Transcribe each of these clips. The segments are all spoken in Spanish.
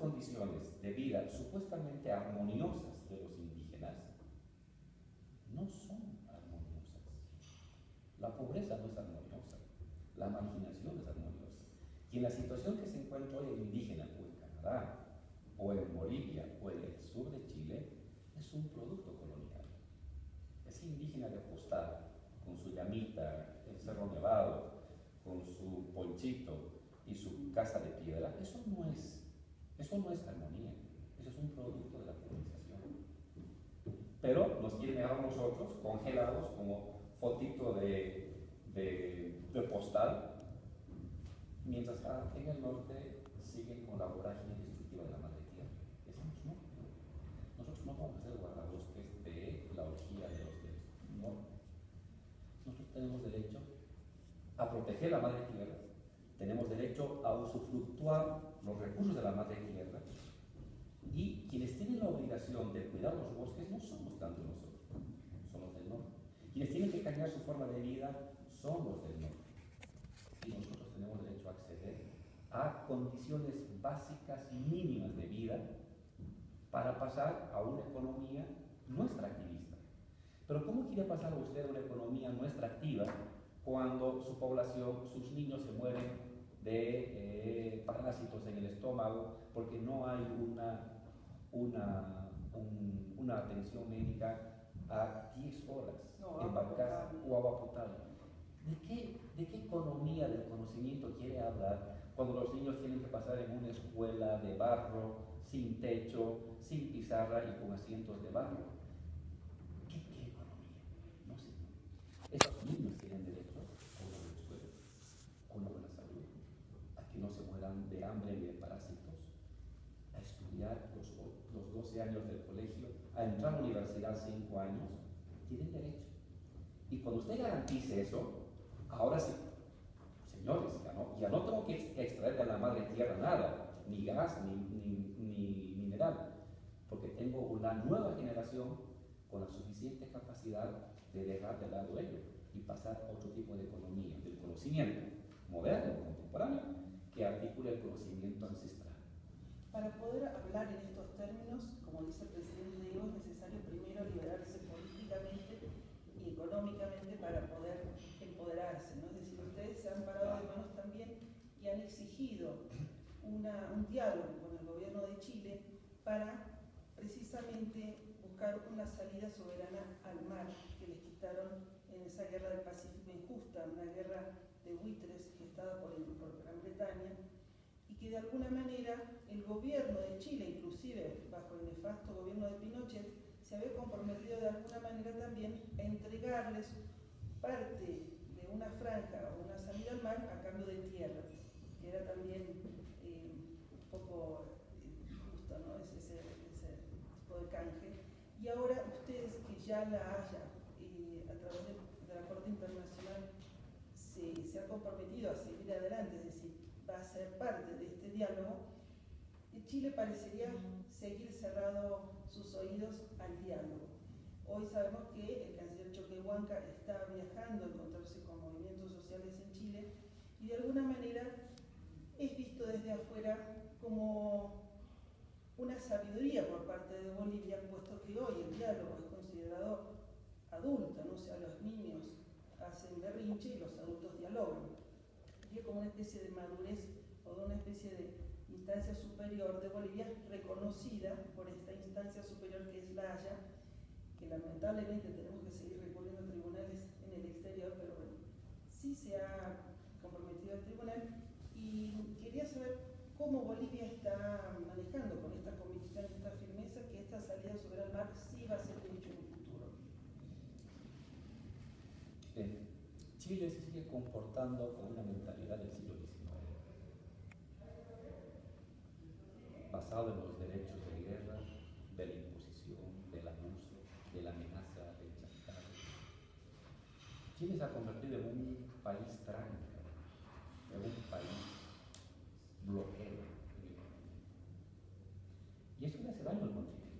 condiciones de vida supuestamente armoniosas de los indígenas no son armoniosas. La pobreza no es armoniosa, la marginación es armoniosa. Y en la situación que se encuentra hoy el indígena, o en Canadá, o en Bolivia, o en el sur de Chile, es un producto colonial. Ese indígena de postal, con su llamita, el Cerro Nevado, con su ponchito y su casa de piedra, eso no es armonía, eso es un producto de la colonización. Pero nos quieren dejar a nosotros congelados como fotito de postal, mientras en el norte siguen con la vorágine destructiva de la madre tierra. Decimos no. Nosotros no vamos a ser guardabosques de la orgía de los dioses. No. Nosotros tenemos derecho a proteger la madre tierra, tenemos derecho a usufructuar los recursos de la madre tierra, y quienes tienen la obligación de cuidar los bosques no somos tanto nosotros, son los del norte. Quienes tienen que cambiar su forma de vida son los del norte. Y nosotros tenemos derecho a acceder a condiciones básicas mínimas de vida para pasar a una economía no extractivista. Pero ¿cómo quiere pasar usted a una economía no extractiva cuando su población, sus niños se mueren de parásitos en el estómago porque no hay una atención médica a 10 horas en Barcaza o agua potable? ¿De qué economía del conocimiento quiere hablar cuando los niños tienen que pasar en una escuela de barro, sin techo, sin pizarra y con asientos de barro? ¿Qué economía? No sé. Esos niños tienen derecho a una buena escuela, a una buena salud, a que no se mueran de hambre ni de parásitos, a estudiar los 12 años del colegio, a entrar a la universidad 5 años. Tienen derecho. Y cuando usted garantice eso, ahora sí, señores, ya no tengo que extraer de la madre tierra nada, ni gas, ni mineral, porque tengo una nueva generación con la suficiente capacidad de dejar de lado ello y pasar a otro tipo de economía, del conocimiento moderno, contemporáneo, que articule el conocimiento ancestral. Para poder hablar en estos términos, como dice el presidente Diego, es necesario primero liberarse políticamente y económicamente para poder empoderarse, ¿no? Es decir, ustedes se han parado de manos también y han exigido un diálogo con el gobierno de Chile para precisamente buscar una salida soberana al mar que les quitaron en esa guerra del Pacífico injusta, una guerra de buitres gestada por Gran Bretaña, y que de alguna manera el gobierno de Chile, inclusive bajo el nefasto gobierno de Pinochet, se había comprometido de alguna manera también a entregarles parte de una franja o una salida al mar a cambio de tierra, que era también un poco justo, ¿no? Ese tipo de canje. Y ahora ustedes que ya la haya, a través de la Corte Internacional, se ha comprometido a seguir adelante, es decir, va a ser parte de este diálogo, Chile parecería seguir cerrado sus oídos al diálogo. Hoy sabemos que el canciller Choquehuanca está viajando a encontrarse con movimientos sociales en Chile y de alguna manera es visto desde afuera como una sabiduría por parte de Bolivia, puesto que hoy el diálogo es considerado adulto, ¿no? O sea, los niños hacen berrinche y los adultos dialogan. Y es como una especie de madurez o de una especie de instancia superior de Bolivia reconocida por esta instancia superior que es la Haya, que lamentablemente tenemos que seguir recurriendo a tribunales en el exterior, pero bueno, sí se ha comprometido al tribunal. Y quería saber cómo Bolivia está manejando con esta convicción, esta firmeza, que esta salida sobre el mar sí va a ser un hecho en el futuro. Chile se sigue comportando con una mentalidad del siglo XIX, basado en los derechos de guerra, de la imposición, del abuso, de la amenaza, del chantaje. Chile se ha convertido en un país tranca, en un país bloqueo. Y eso le hace daño al continente,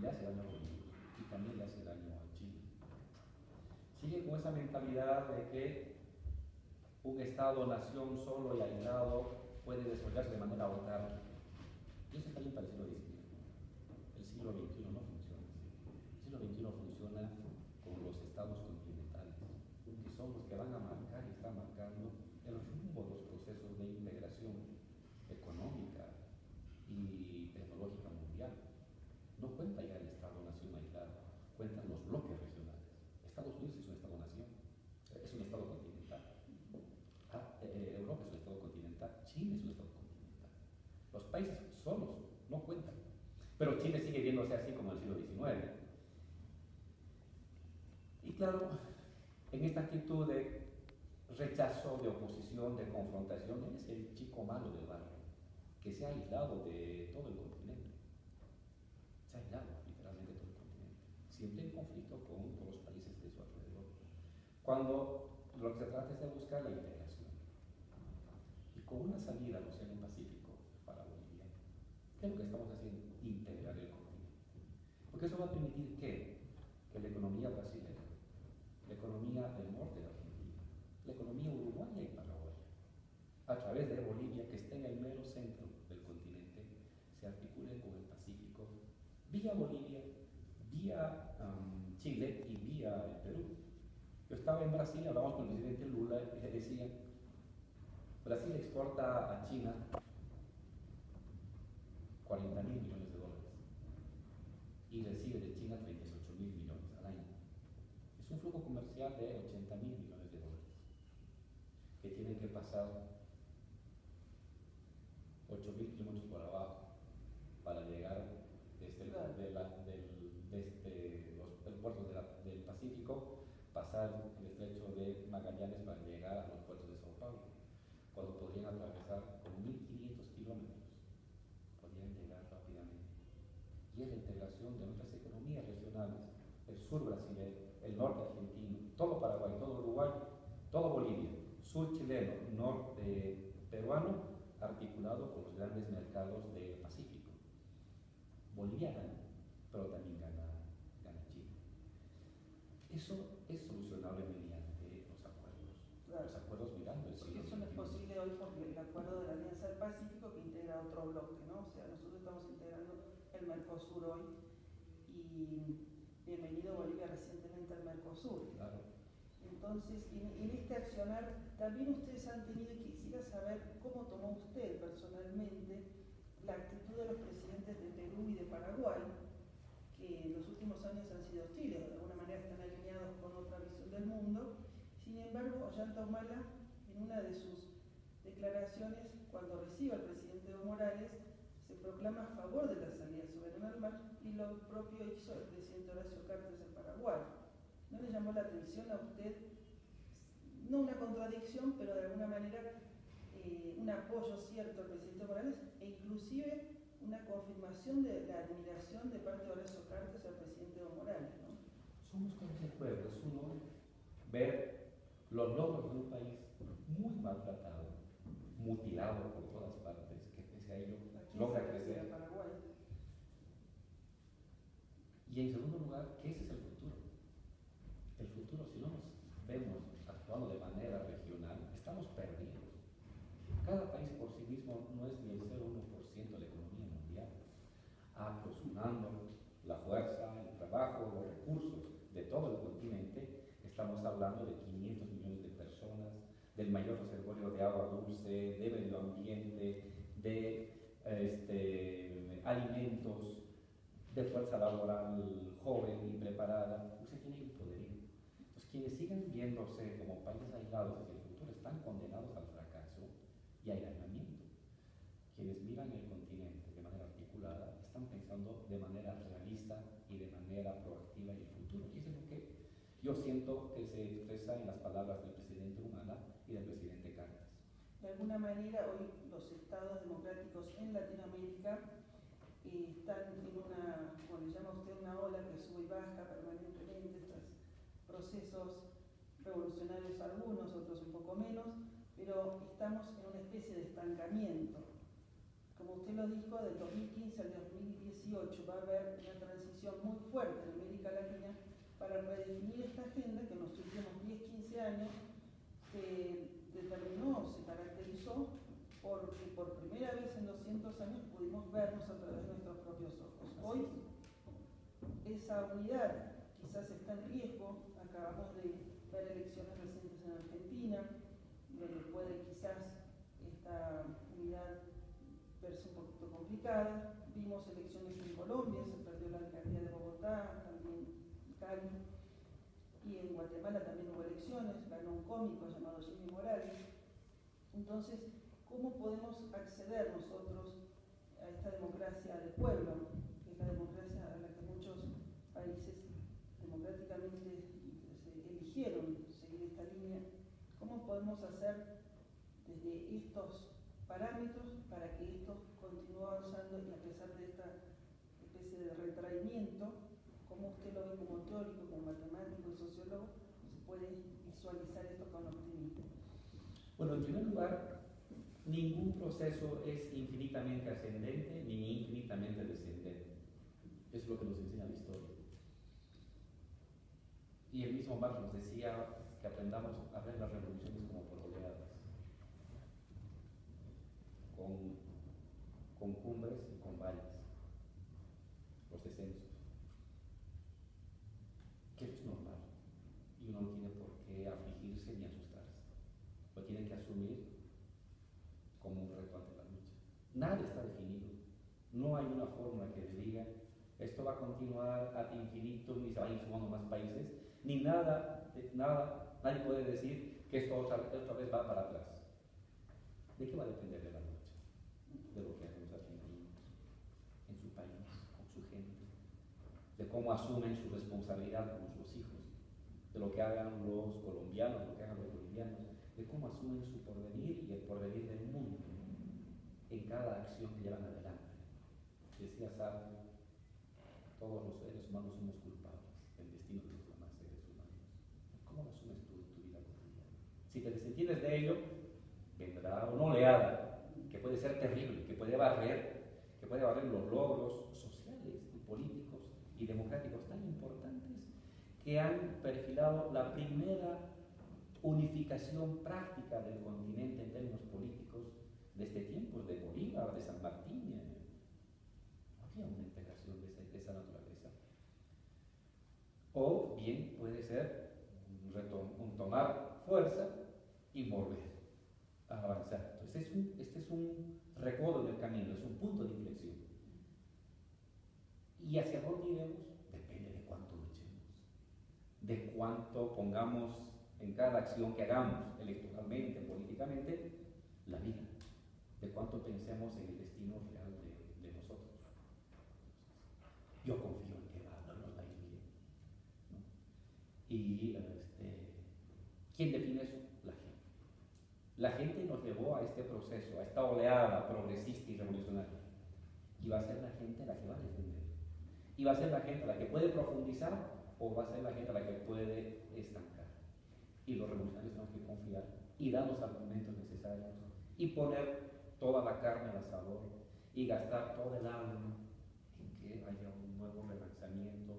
le hace daño a Bolivia y también le hace daño a Chile. Sigue con esa mentalidad de que un Estado-nación solo y aislado puede desarrollarse de manera autárquica. cuentan los bloques regionales. Estados Unidos es un Estado-nación, es un Estado continental. Europa es un Estado continental, Chile es un Estado continental. Los países solos no cuentan. Pero Chile sigue viéndose así como en el siglo XIX. Y claro, en esta actitud de rechazo, de oposición, de confrontación, él es el chico malo del barrio, que se ha aislado de todo el continente. Se ha aislado literalmente de todo el continente, siempre en conflicto con todos los países de su alrededor. Cuando lo que se trata es de buscar la integración. Y con una salida al Océano Pacífico para Bolivia, ¿qué es lo que estamos haciendo? Integrar el continente. Porque eso va a permitir que la economía brasileña, la economía del norte de Argentina, la economía uruguaya y paraguaya, a través de Bolivia, que está en el mero centro del continente, se articule con el Pacífico, vía Bolivia, vía Chile y vía el Perú. Yo estaba en Brasil, hablamos con el presidente Lula y le decía, Brasil exporta a China 40.000 millones de dólares y recibe de China 38.000 millones al año. Es un flujo comercial de 80.000 millones de dólares que tienen que pasar 8.000 kilómetros por abajo para llegar desde los puertos del Pacífico, pasar el estrecho de Magallanes para llegar a los puertos de Sao Paulo, cuando podrían atravesar con 1.500 kilómetros, podrían llegar rápidamente. Y es la integración de nuestras economías regionales, el sur brasileño, el norte argentino, todo Paraguay, todo Uruguay, todo Bolivia, sur chileno, norte peruano, articulado con los grandes mercados del Pacífico. Bolivia gana, pero también gana Chile. Eso es solucionable mediante los acuerdos. Claro. Los acuerdos mirando el siglo Porque eso no es posible hoy porque el acuerdo de la Alianza del Pacífico que integra otro bloque, ¿no? O sea, nosotros estamos integrando el Mercosur hoy y bienvenido Bolivia recientemente al Mercosur. Claro. Entonces, en este accionar, también ustedes han tenido, y quisiera saber cómo tomó usted personalmente la actitud de los presidentes de Perú y de Paraguay, que en los últimos años han sido hostiles, de alguna manera están alineados con otra visión del mundo. Sin embargo, Ollanta Humala, en una de sus declaraciones, cuando recibe al presidente Evo Morales, se proclama a favor de la salida soberana al mar, y lo propio hizo el presidente Horacio Cartes de Paraguay. ¿No le llamó la atención a usted, no una contradicción, pero de alguna manera un apoyo cierto al presidente Morales e inclusive una confirmación de la admiración de parte de Horacio Cartes al presidente Evo Morales, ¿no? Somos como ese pueblo, es uno ver los logros de un país muy maltratado, mutilado por todas partes, que pese a ello logra crecer. Paraguay. Y en segundo lugar, que ese es el futuro. El futuro, si no nos vemos actuando de manera regional, estamos perdidos. Cada país por sí mismo no es ni el 0,1% de la economía mundial. Sumando la fuerza, el trabajo, los recursos de todo el continente, estamos hablando de 500 millones de personas, del mayor reservorio de agua dulce, de medio ambiente, de alimentos, de fuerza laboral joven y preparada. Usted tiene el poderío. Entonces, quienes sigan viéndose como países aislados hacia el futuro están condenados al fracaso y al aislamiento. Quienes miran el continente de manera articulada están pensando de manera realista y de manera proactiva en el futuro. Y eso es lo que yo siento que se expresa en las palabras del presidente Humala y del presidente Cartes. De alguna manera, hoy los estados democráticos en Latinoamérica están en una, como le llama usted, una ola que sube y baja permanentemente, estos procesos revolucionarios algunos, otros un poco menos, pero estamos en una especie de estancamiento. Como usted lo dijo, del 2015 al 2018 va a haber una transición muy fuerte en América Latina para redefinir esta agenda que en los últimos 10-15 años se determinó, se caracterizó porque por primera vez en 200 años pudimos vernos a través de nuestros propios ojos. Hoy esa unidad quizás está en riesgo. Acabamos de ver elecciones recientes en Argentina, donde puede quizás esta unidad verse un poquito complicada. Vimos elecciones en Colombia, se perdió la alcaldía de Bogotá, también Cali, y en Guatemala también hubo elecciones, ganó un cómico llamado Jimmy Morales. Entonces, ¿cómo podemos acceder nosotros a esta democracia de pueblo, que es la democracia a la que muchos países democráticamente eligieron seguir esta línea? ¿Cómo podemos hacer desde estos parámetros para que esto continúe avanzando y a pesar de esta especie de retraimiento, cómo usted lo ve como teórico, como matemático y sociólogo, se puede visualizar esto con optimismo? Bueno, en primer lugar, ningún proceso es infinitamente ascendente ni infinitamente descendente. Es lo que nos enseña la historia. Y el mismo Marx nos decía que aprendamos a ver las revoluciones como por oleadas, con cumbres y con valles, los descensos. Que eso es normal y uno no tiene por qué afligirse ni asustarse. Lo tiene que asumir como un reto ante la lucha. Nada está definido. No hay una fórmula que le diga esto va a continuar ad infinitum y se van a ir sumando más países, ni nada, nadie puede decir que esto otra vez va para atrás. ¿De qué va a depender de la lucha? De lo que hacen los argentinos en su país, con su gente, de cómo asumen su responsabilidad con sus hijos, de lo que hagan los colombianos, lo que hagan los bolivianos, de cómo asumen su porvenir y el porvenir del mundo en cada acción que llevan adelante. Decía Sartre, todos los seres humanos somos culpables del destino de los demás seres humanos. ¿Cómo lo asumes tú en tu vida cotidiana? Si te desentiendes de ello, vendrá una oleada que puede ser terrible, que puede barrer los logros sociales y políticos y democráticos tan importantes que han perfilado la primera unificación práctica del continente en términos políticos desde tiempos de Bolívar, de San Martín. No había una integración de esa naturaleza. O bien puede ser un tomar fuerza y volver a avanzar. Entonces este es un recodo del camino, es un punto de inflexión. ¿Y hacia dónde iremos? Depende de cuánto luchemos, de cuánto pongamos en cada acción que hagamos, electoralmente, políticamente, la vida, de cuánto pensemos en el destino real de nosotros. Yo confío en que nos va a ir bien, ¿no? Y ¿quién define eso? La gente. La gente nos llevó a este proceso, a esta oleada progresista y revolucionaria. Y va a ser la gente la que va a defender. Y va a ser la gente la que puede profundizar o va a ser la gente la que puede estancar. Y los revolucionarios tenemos que confiar y dar los argumentos necesarios y poner toda la carne al asador y gastar todo el alma en que haya un nuevo relanzamiento,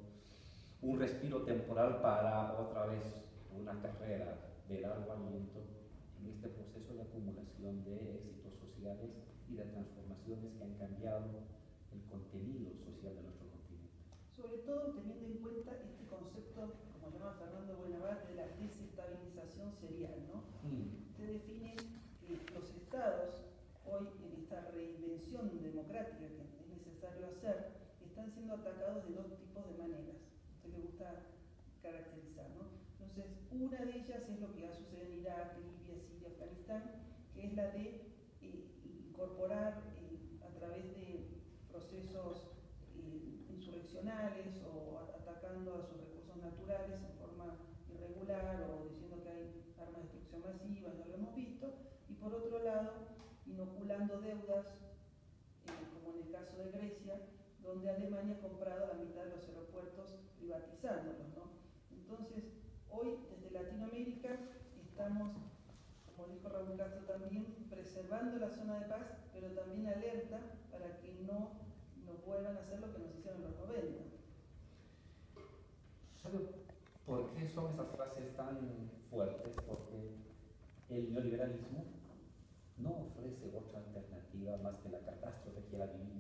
un respiro temporal para otra vez una carrera de largo aliento en este proceso de acumulación de éxitos sociales y de transformaciones que han cambiado el contenido social de nuestro continente. Sobre todo teniendo en cuenta este concepto, como llama Fernando Buenavarte, de la desestabilización serial, ¿no? Usted define que los estados, hoy en esta reinvención democrática que es necesario hacer, están siendo atacados de dos tipos de maneras. A usted le gusta caracterizar, ¿no? Entonces, una de ellas es lo que va a suceder en Irak, Libia, Siria, Afganistán, que es la de incorporar a través de procesos insurreccionales o atacando a sus recursos naturales en forma irregular o diciendo que hay armas de destrucción masiva, ya lo hemos visto, y por otro lado, inoculando deudas, como en el caso de Grecia, donde Alemania ha comprado la mitad de los aeropuertos privatizándolos, ¿no? Entonces, hoy desde Latinoamérica estamos, como dijo Raúl Castro también, preservando la zona de paz, pero también alerta para que no nos vuelvan a hacer lo que nos hicieron en los 90. ¿Sabe por qué son esas frases tan fuertes? Porque el neoliberalismo no ofrece otra alternativa más que la catástrofe que él ha vivido